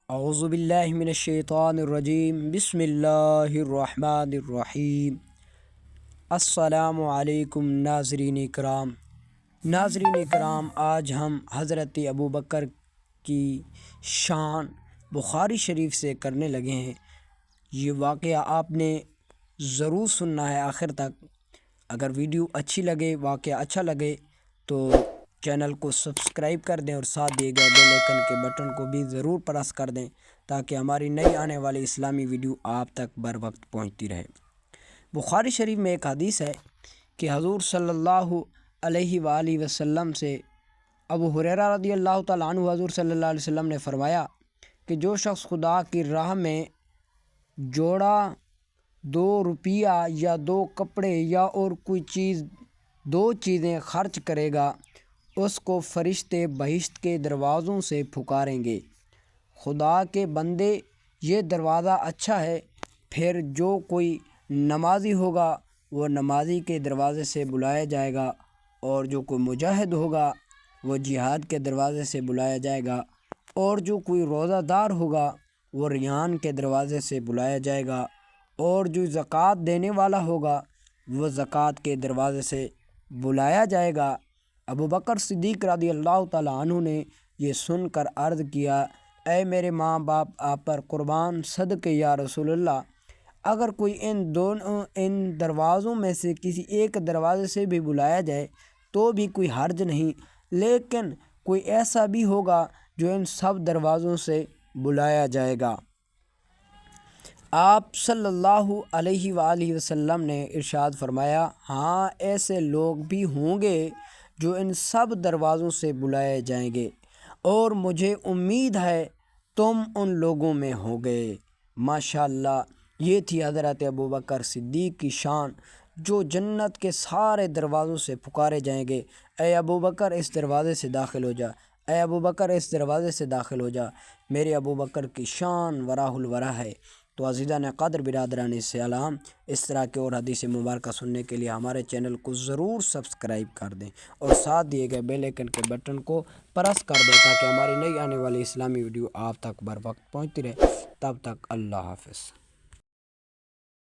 اعوذ باللہ من الشیطان الرجیم بسم اللہ الرحمن الرحیم۔ السلام علیکم ناظرین کرام، آج ہم حضرت ابوبکر کی شان بخاری شریف سے کرنے لگے ہیں۔ یہ واقعہ آپ نے ضرور سننا ہے آخر تک۔ اگر ویڈیو اچھی لگے، واقعہ اچھا لگے تو چینل کو سبسکرائب کر دیں اور ساتھ دیے گئے بیل آئیکن کے بٹن کو بھی ضرور پریس کر دیں تاکہ ہماری نئی آنے والی اسلامی ویڈیو آپ تک بر وقت پہنچتی رہے۔ بخاری شریف میں ایک حدیث ہے کہ حضور صلی اللہ علیہ وآلہ وسلم سے ابو ہریرہ رضی اللہ تعالیٰ عنہ حضور صلی اللہ علیہ وسلم نے فرمایا کہ جو شخص خدا کی راہ میں جوڑا 2 روپیہ یا 2 کپڑے یا اور کوئی چیز 2 چیزیں خرچ کرے گا، اس کو فرشتے بہشت کے دروازوں سے پھکاریں گے۔ خدا کے بندے، یہ دروازہ اچھا ہے۔ پھر جو کوئی نمازی ہوگا وہ نمازی کے دروازے سے بلایا جائے گا، اور جو کوئی مجاہد ہوگا وہ جہاد کے دروازے سے بلایا جائے گا، اور جو کوئی روزہ دار ہوگا وہ ریحان کے دروازے سے بلایا جائے گا، اور جو زکوٰۃ دینے والا ہوگا وہ زکوٰۃ کے دروازے سے بلایا جائے گا۔ ابوبکر صدیق رضی اللہ تعالیٰ عنہ نے یہ سن کر عرض کیا، اے میرے ماں باپ آپ پر قربان، صدقے یا رسول اللہ، اگر کوئی ان دروازوں میں سے کسی ایک دروازے سے بھی بلایا جائے تو بھی کوئی حرج نہیں، لیکن کوئی ایسا بھی ہوگا جو ان سب دروازوں سے بلایا جائے گا۔ آپ صلی اللہ علیہ وآلہ وسلم نے ارشاد فرمایا، ہاں ایسے لوگ بھی ہوں گے جو ان سب دروازوں سے بلائے جائیں گے، اور مجھے امید ہے تم ان لوگوں میں ہوگے۔ ماشاءاللہ، یہ تھی حضرت ابوبکر صدیق کی شان، جو جنت کے سارے دروازوں سے پکارے جائیں گے، اے ابوبکر اس دروازے سے داخل ہو جا، اے ابوبکر اس دروازے سے داخل ہو جا۔ میرے ابوبکر کی شان وراء الورا ہے۔ تو عزیزان قدر، برادران اسلام، اس طرح کے اور حدیث مبارکہ سننے کے لیے ہمارے چینل کو ضرور سبسکرائب کر دیں اور ساتھ دیے گئے بیل آئیکن کے بٹن کو پریس کر دیں تاکہ ہماری نئی آنے والی اسلامی ویڈیو آپ تک بر وقت پہنچتی رہے۔ تب تک اللہ حافظ۔